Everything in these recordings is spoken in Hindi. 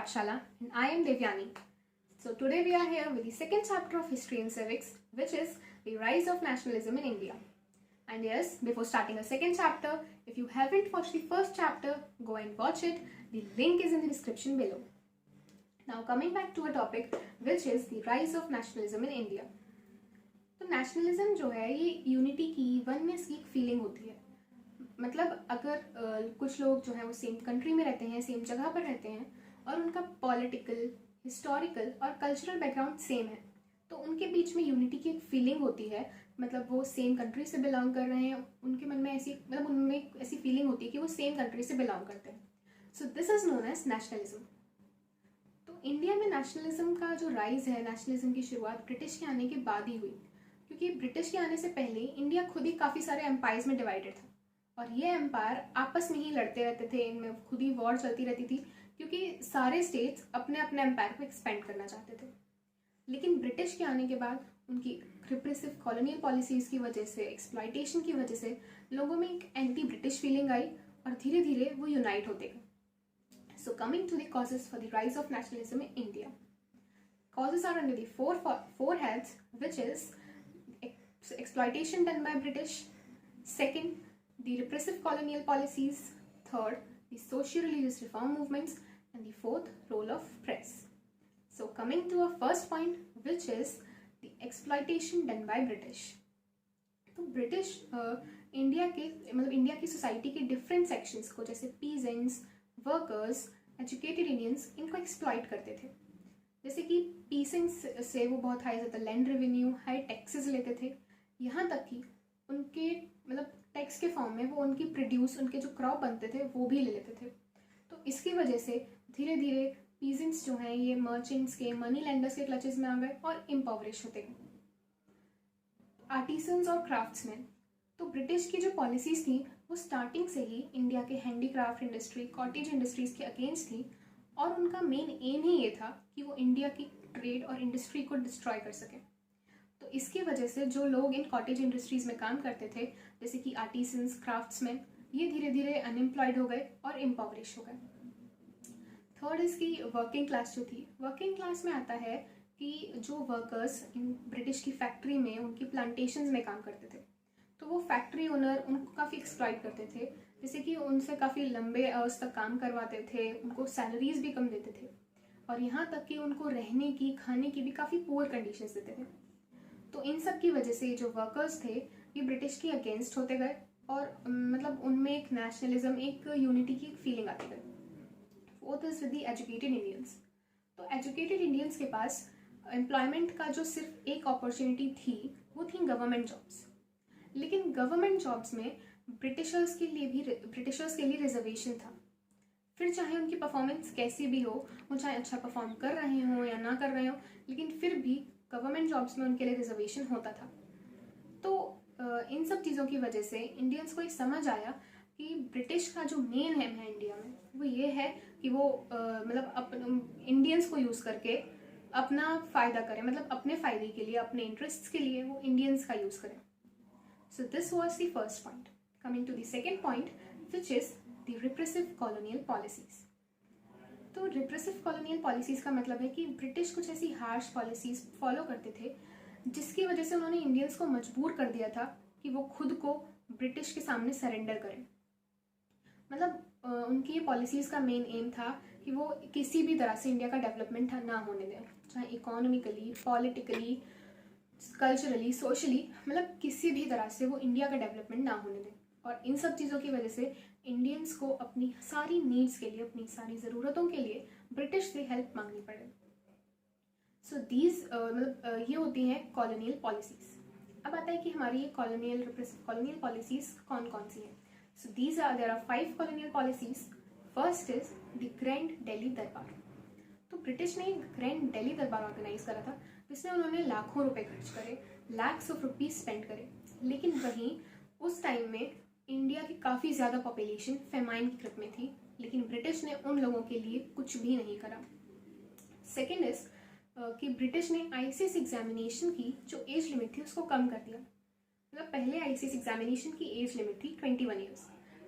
Pathshala and I am Devyani. So today we are here with the second chapter of History and Civics, which is the rise of nationalism in India. And yes, before starting the second chapter, if you haven't watched the first chapter, go and watch it. The link is in the description below. Now coming back to a topic which is the rise of nationalism in India. तो नेशनलिज्म जो है ये यूनिटी की, वननेस की एक फीलिंग होती है. मतलब अगर कुछ लोग जो है वो सेम कंट्री में रहते हैं, सेम जगह पर रहते हैं और उनका पॉलिटिकल, हिस्टोरिकल और कल्चरल बैकग्राउंड सेम है, तो उनके बीच में यूनिटी की एक फीलिंग होती है. मतलब वो सेम कंट्री से बिलोंग कर रहे हैं, उनके मन में ऐसी उनमें ऐसी फीलिंग होती है कि वो सेम कंट्री से बिलोंग करते हैं. So this is known as nationalism. तो इंडिया में नेशनलिज्म का जो राइज है, नेशनलिज्म की शुरुआत ब्रिटिश के आने के बाद ही हुई, क्योंकि ब्रिटिश के आने से पहले इंडिया खुद ही काफ़ी सारे एम्पायर्स में डिवाइडेड था और ये एम्पायर आपस में ही लड़ते रहते थे. इनमें खुद ही वॉर चलती रहती थी क्योंकि सारे स्टेट्स अपने अपने एम्पायर को एक्सपेंड करना चाहते थे. लेकिन ब्रिटिश के आने के बाद उनकी रिप्रेसिव कॉलोनियल पॉलिसीज़ की वजह से, एक्सप्लॉयटेशन की वजह से लोगों में एक एंटी ब्रिटिश फीलिंग आई और धीरे धीरे वो यूनाइट होते गए. So coming to the causes for the rise of nationalism in India. Causes are under the four heads, which is exploitation done by British, second, the repressive colonial policies, third, the socio-religious reform movements, and the fourth, role of press. So coming to our first point, which is the exploitation done by British. तो ब्रिटिश इंडिया की सोसाइटी के डिफरेंट सेक्शंस को, जैसे पीजेंट्स, वर्कर्स, एजुकेटेड इंडियंस, इनको एक्सप्लॉइट करते थे. जैसे कि पीसेंट्स से वो बहुत हाई ज़्यादा लैंड रेवेन्यू, हाई टैक्सेस लेते थे. यहाँ तक कि उनके टैक्स के फॉर्म में वो उनके जो क्रॉप बनते थे वो भी ले लेते थे. तो इसकी वजह से धीरे धीरे पीजेंट्स जो हैं ये मर्चेंट्स के, मनी लैंडर्स के क्लचेस में आ गए और इम्पॉवरिश होते गए. आर्टिसंस और क्राफ्ट्समैन. तो ब्रिटिश की जो पॉलिसीज़ थी वो स्टार्टिंग से ही इंडिया के हैंडीक्राफ्ट इंडस्ट्री, कॉटेज इंडस्ट्रीज़ के अगेंस्ट थी और उनका मेन एम ही ये था कि वो इंडिया की ट्रेड और इंडस्ट्री को डिस्ट्रॉय कर सके. तो इसकी वजह से जो लोग इन कॉटेज इंडस्ट्रीज़ में काम करते थे, जैसे कि आर्टिसंस, क्राफ्ट्समैन, ये धीरे धीरे अनएम्प्लॉयड हो गए और इम्पॉवरिश हो गए. थर्ड इसकी वर्किंग क्लास जो थी. वर्किंग क्लास में आता है कि जो वर्कर्स इन ब्रिटिश की फैक्ट्री में, उनकी प्लांटेशंस में काम करते थे, तो वो फैक्ट्री ओनर उनको काफ़ी एक्सप्लॉइट करते थे. जैसे कि उनसे काफ़ी लंबे अवर्स तक काम करवाते थे, उनको सैलरीज भी कम देते थे और यहाँ तक कि उनको रहने की, खाने की भी काफ़ी पुअर कंडीशंस देते थे. तो इन सब की वजह से जो वर्कर्स थे ये ब्रिटिश के अगेंस्ट होते गए और उनमें एक नेशनलिज्म, एक यूनिटी की एक फीलिंग आती गई. Fourth is with the educated Indians. तो एजुकेटेड इंडियंस के पास एम्प्लॉयमेंट का जो सिर्फ एक अपॉर्चुनिटी थी वो थी गवर्नमेंट जॉब्स. लेकिन गवर्नमेंट जॉब्स में ब्रिटिशर्स के लिए रिजर्वेशन था. फिर चाहे उनकी परफॉर्मेंस कैसी भी हो, वो चाहे अच्छा परफॉर्म कर रहे हो या ना कर रहे हो, लेकिन फिर भी गवर्नमेंट जॉब्स में उनके लिए रिजर्वेशन होता था. तो इन सब चीज़ों की वजह से इंडियंस को ये समझ आया कि ब्रिटिश का जो मेन एम है इंडिया में वो ये है कि वो इंडियंस को यूज़ करके अपना फ़ायदा करें, अपने फ़ायदे के लिए, अपने इंटरेस्ट्स के लिए वो इंडियंस का यूज़ करें. So this was the first point. Coming to the second point, which is the repressive colonial policies. तो repressive colonial policies का मतलब है कि ब्रिटिश कुछ ऐसी हार्श पॉलिसीज फॉलो करते थे जिसकी वजह से उन्होंने इंडियंस को मजबूर कर दिया था कि वो खुद को ब्रिटिश के सामने सरेंडर करें. उनकी ये पॉलिसीज़ का मेन एम था कि वो किसी भी तरह से इंडिया का डेवलपमेंट ना होने दें, चाहे इकोनॉमिकली, पॉलिटिकली, कल्चरली, सोशली, किसी भी तरह से वो इंडिया का डेवलपमेंट ना होने दें. और इन सब चीज़ों की वजह से इंडियंस को अपनी सारी नीड्स के लिए, अपनी सारी ज़रूरतों के लिए ब्रिटिश से हेल्प मांगनी पड़े. सो दीज ये होती हैं कॉलोनियल पॉलिसीज़. अब आता है कि हमारी ये कॉलोनियल पॉलिसीज़ कौन कौन सी हैं. So there are 5 colonial policies. First is the grand Delhi Darbar. तो ब्रिटिश ने एक ग्रैंड दिल्ली दरबार ऑर्गेनाइज करा था जिसमें उन्होंने लाखों रुपए खर्च करे, लैक्स ऑफ रुपीज स्पेंड करे. लेकिन वहीं उस टाइम में इंडिया की काफ़ी ज़्यादा पॉपुलेशन फेमाइन की ग्रिप में थी, लेकिन ब्रिटिश ने उन लोगों के लिए कुछ भी नहीं करा. सेकेंड इज कि ब्रिटिश ने आईसीएस एग्जामिनेशन की जो एज लिमिट थी उसको कम कर दिया. पहले आईसीएस एग्जामिनेशन की एज लिमिट थी 21 ईयर्स,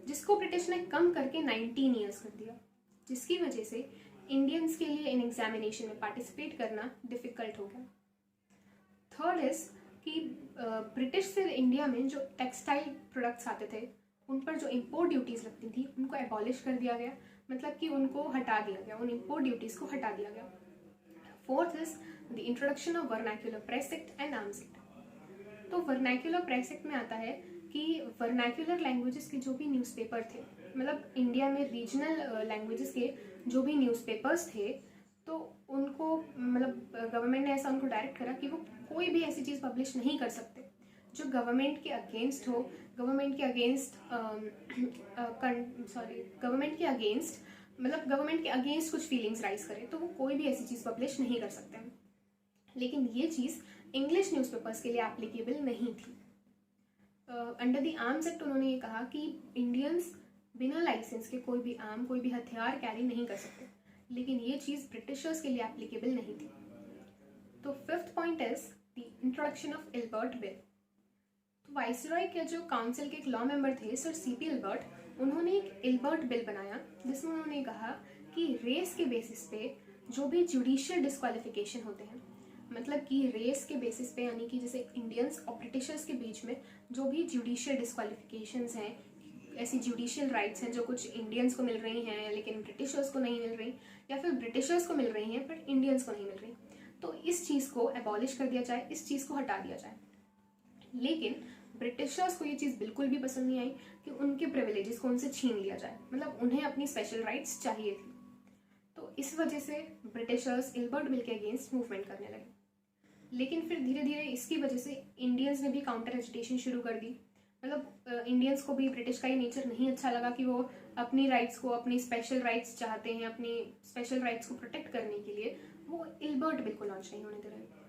जिसको ब्रिटिश ने कम करके 19 ईयर्स कर दिया, जिसकी वजह से इंडियंस के लिए इन एग्जामिनेशन में पार्टिसिपेट करना डिफ़िकल्ट हो गया। थर्ड इज़ कि ब्रिटिश से इंडिया में जो टेक्सटाइल प्रोडक्ट्स आते थे उन पर जो इम्पोर्ट ड्यूटीज़ लगती थी उनको एबॉलिश कर दिया गया, मतलब कि उनको हटा दिया गया, उन इम्पोर्ट ड्यूटीज़ को हटा दिया गया। Fourth is the introduction of vernacular press act and arms act. तो वर्नैक्युलर प्रेस एक्ट में आता है कि वर्नैक्युलर लैंग्वेजेस के जो भी न्यूज़पेपर थे, मतलब इंडिया में रीजनल लैंग्वेजेस के जो भी न्यूज़पेपर्स थे, तो उनको मतलब गवर्नमेंट ने ऐसा उनको डायरेक्ट करा कि वो कोई भी ऐसी चीज़ पब्लिश नहीं कर सकते जो गवर्नमेंट के अगेंस्ट हो, गवर्नमेंट के अगेंस्ट मतलब गवर्नमेंट के अगेंस्ट कुछ फीलिंग्स राइज करे, तो वो कोई भी ऐसी चीज़ पब्लिश नहीं कर सकते हैं। लेकिन ये चीज़ इंग्लिश न्यूज़पेपर्स के लिए एप्लीकेबल नहीं थी। अंडर द आर्म्स एक्ट उन्होंने ये कहा कि इंडियंस बिना लाइसेंस के कोई भी आर्म, कोई भी हथियार कैरी नहीं कर सकते, लेकिन ये चीज़ ब्रिटिशर्स के लिए एप्लीकेबल नहीं थी। तो fifth point is the introduction of Ilbert bill. तो वाइसरॉय के जो काउंसिल के एक लॉ मेंबर थे सर सीपी इल्बर्ट, उन्होंने एक इल्बर्ट बिल बनाया जिसमें उन्होंने कहा कि रेस के बेसिस पे जो भी जुडिशियल डिस्क्वालिफिकेशन होते हैं, मतलब कि रेस के बेसिस पे, यानी कि जैसे इंडियंस और ब्रिटिशर्स के बीच में जो भी जुडिशियल डिस्क्वालिफिकेशंस हैं, ऐसी जुडिशियल राइट्स हैं जो कुछ इंडियंस को मिल रही हैं लेकिन ब्रिटिशर्स को नहीं मिल रही, या फिर ब्रिटिशर्स को मिल रही हैं बट इंडियंस को नहीं मिल रही, तो इस चीज़ को एबॉलिश कर दिया जाए, इस चीज़ को हटा दिया जाए। लेकिन ब्रिटिशर्स को ये चीज़ बिल्कुल भी पसंद नहीं आई कि उनके प्रिविलेजेस को उनसे छीन लिया जाए, मतलब उन्हें अपनी स्पेशल राइट्स चाहिए थी। तो इस वजह से ब्रिटिशर्स इल्बर्ट बिल के अगेंस्ट मूवमेंट करने लगे। लेकिन फिर धीरे धीरे इसकी वजह से इंडियंस ने भी काउंटर एजिटेशन शुरू कर दी, मतलब इंडियंस को भी ब्रिटिश का ये नेचर नहीं अच्छा लगा कि वो अपनी राइट्स को, अपनी स्पेशल राइट्स चाहते हैं, अपनी स्पेशल राइट्स को प्रोटेक्ट करने के लिए वो इल्बर्ट बिल को लॉन्च नहीं होने दे रहे।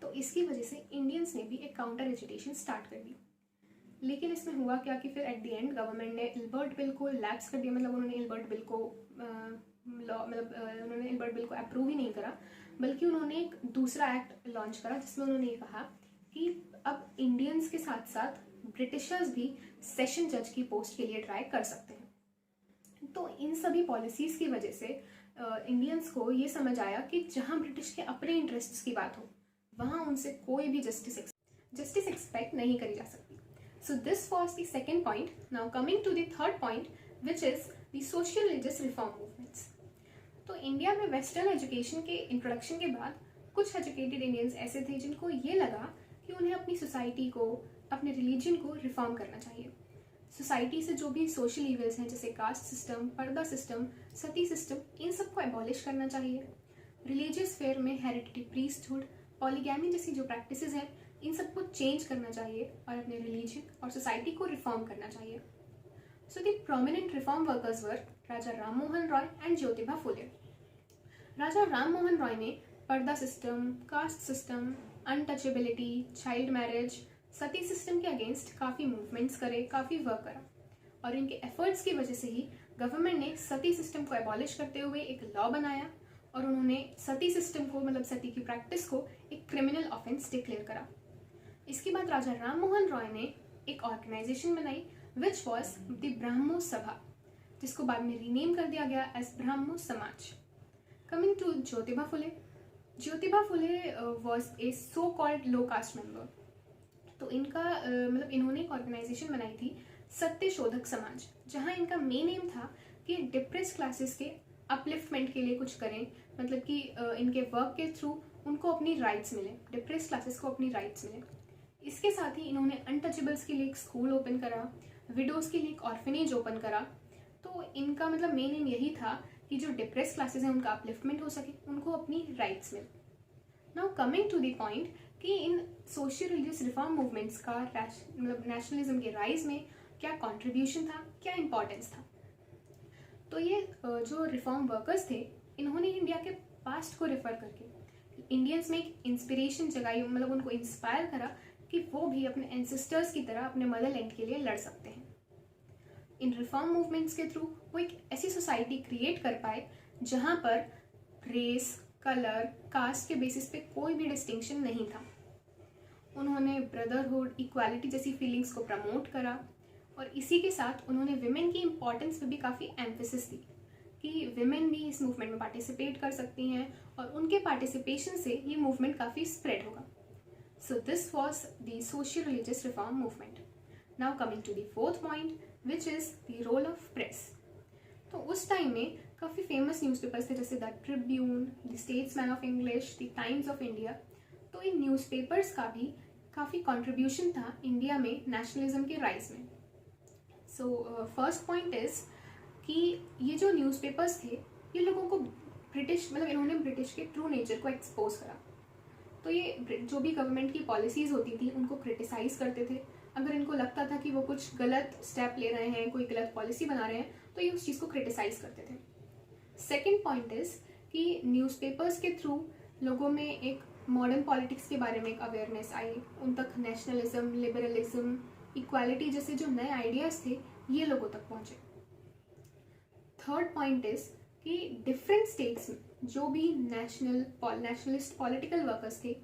तो इसकी वजह से इंडियंस ने भी एक काउंटर एजिटेशन स्टार्ट कर दी। लेकिन इसमें हुआ क्या कि फिर एट द एंड गवर्नमेंट ने इल्बर्ट बिल को लैप्स कर दिया, मतलब उन्होंने इल्बर्ट बिल को उन्होंने इल्बर्ट बिल को अप्रूव ही नहीं करा, बल्कि उन्होंने एक दूसरा एक्ट लॉन्च करा जिसमें उन्होंने ये कहा कि अब इंडियंस के साथ साथ ब्रिटिशर्स भी सेशन जज की पोस्ट के लिए ट्राई कर सकते हैं। तो इन सभी पॉलिसीज की वजह से इंडियंस को ये समझ आया कि जहाँ ब्रिटिश के अपने इंटरेस्ट्स की बात हो वहाँ उनसे कोई भी जस्टिस एक्सपेक्ट नहीं करी जा सकती। So this was the second point. Now coming to the third point which is the social religious reform movements. तो इंडिया में वेस्टर्न एजुकेशन के इंट्रोडक्शन के बाद कुछ एजुकेटेड इंडियंस ऐसे थे जिनको ये लगा कि उन्हें अपनी सोसाइटी को, अपने रिलीजन को रिफॉर्म करना चाहिए। सोसाइटी से जो भी सोशल इवल्स हैं जैसे कास्ट सिस्टम, पर्दा सिस्टम, सती सिस्टम, इन सबको एबॉलिश करना चाहिए। रिलीजियस फेयर में हेरिडिटी प्रीस्टहुड, पॉलीगैमी जैसी जो प्रैक्टिसेस हैं, इन सबको चेंज करना चाहिए और अपने रिलीजन और सोसाइटी को रिफॉर्म करना चाहिए। So the prominent reform workers were Raja Ram Mohan Roy and Jyotiba Phule. Raja Ram Mohan Roy ने पर्दा system, caste system, untouchability, child marriage, sati system के अगेंस्ट काफ़ी मूवमेंट्स करे, काफ़ी वर्क करा, और इनके एफर्ट्स की वजह से ही गवर्नमेंट ने सती सिस्टम को एबॉलिश करते हुए एक लॉ बनाया और उन्होंने सती सिस्टम को, मतलब सती की प्रैक्टिस को, एक क्रिमिनल ऑफेंस डिक्लेयर करा। इसके बाद राजा राम मोहन रॉय ने एक ऑर्गेनाइजेशन बनाई विच वॉज द ब्राह्मो सभा, जिसको बाद में रीनेम कर दिया गया as Brahmo Samaj. Coming to Jyotiba Phule. Jyotiba Phule was a so called low caste member. तो इनका मतलब इन्होंने एक ऑर्गेनाइजेशन बनाई थी सत्य शोधक समाज, जहाँ इनका मेन एम था कि डिप्रेस क्लासेस के अपलिफ्टमेंट के लिए कुछ करें, मतलब कि इनके वर्क के थ्रू उनको अपनी राइट्स मिले, डिप्रेस क्लासेस को अपनी राइट्स मिले। इसके साथ ही इन्होंने अनटचेबल्स के लिए एक स्कूल ओपन करा, विडोज़ के लिए एक ऑर्फनेज ओपन करा। तो इनका मतलब मेन एम यही था कि जो डिप्रेस क्लासेस हैं उनका अपलिफ्टमेंट हो सके, उनको अपनी राइट्स मिले। Now coming to the point कि in social religious reform movements का मतलब नेशनलिज्म के राइज में क्या कंट्रीब्यूशन था, क्या इंपॉर्टेंस था। तो ये जो रिफॉर्म वर्कर्स थे, इन्होंने इंडिया के पास्ट को रेफर करके इंडियंस में एक इंस्पिरेशन जगाई, मतलब उनको इंस्पायर करा कि वो भी अपने एंसेस्टर्स की तरह अपने मदरलैंड के लिए लड़ सकते हैं। इन रिफॉर्म मूवमेंट्स के थ्रू वो एक ऐसी सोसाइटी क्रिएट कर पाए जहाँ पर रेस, कलर, कास्ट के बेसिस पे कोई भी डिस्टिंक्शन नहीं था। उन्होंने ब्रदरहुड, इक्वालिटी जैसी फीलिंग्स को प्रमोट करा और इसी के साथ उन्होंने विमेन की इम्पोर्टेंस पे भी काफ़ी एम्फेसिस दी कि विमेन भी इस मूवमेंट में पार्टिसिपेट कर सकती हैं और उनके पार्टिसिपेशन से ये मूवमेंट काफ़ी स्प्रेड होगा. So this was the social religious reform movement. Now coming to the fourth point which is the role of press. तो उस टाइम में काफ़ी फेमस न्यूज़पेपर्स थे जैसे the Tribune, the Statesman of English, the Times of India. तो इन न्यूज़पेपर्स का भी काफ़ी कंट्रीब्यूशन था इंडिया में नेशनलिज्म के राइज में. सो फर्स्ट पॉइंट इज़ कि ये जो न्यूज़पेपर्स थे ये लोगों को ब्रिटिश मतलब इन्होंने ब्रिटिश के ट्रू नेचर को एक्सपोज करा. तो ये जो भी गवर्नमेंट की पॉलिसीज़ होती थी उनको क्रिटिसाइज करते थे. अगर इनको लगता था कि वो कुछ गलत स्टेप ले रहे हैं, कोई गलत पॉलिसी बना रहे हैं, तो ये उस चीज़ को क्रिटिसाइज करते थे. सेकेंड पॉइंट इज़ कि न्यूज़पेपर्स के थ्रू लोगों में एक मॉडर्न पॉलिटिक्स के बारे में एक अवेयरनेस आई. उन तक नेशनलिज्म, लिबरलिज्म, इक्वालिटी जैसे जो नए आइडियाज़ थे ये लोगों तक पहुँचे. थर्ड पॉइंट इज़ कि डिफरेंट स्टेट्स में जो भी नेशनलिस्ट पॉलिटिकल वर्कर्स थे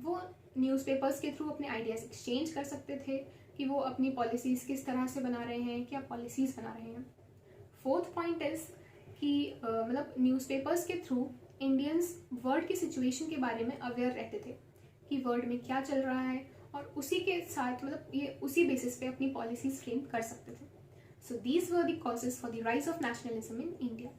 वो न्यूज़पेपर्स के थ्रू अपने आइडियाज़ एक्सचेंज कर सकते थे कि वो अपनी पॉलिसीज़ किस तरह से बना रहे हैं, क्या पॉलिसीज़ बना रहे हैं. फोर्थ पॉइंट इज़ कि मतलब न्यूज़पेपर्स के थ्रू इंडियंस वर्ल्ड की सिचुएशन के बारे में अवेयर रहते थे कि वर्ल्ड में क्या चल रहा है और उसी के साथ मतलब ये उसी बेसिस पे अपनी पॉलिसीज़ फ्रेम कर सकते थे. So these were the causes for the rise of nationalism in India.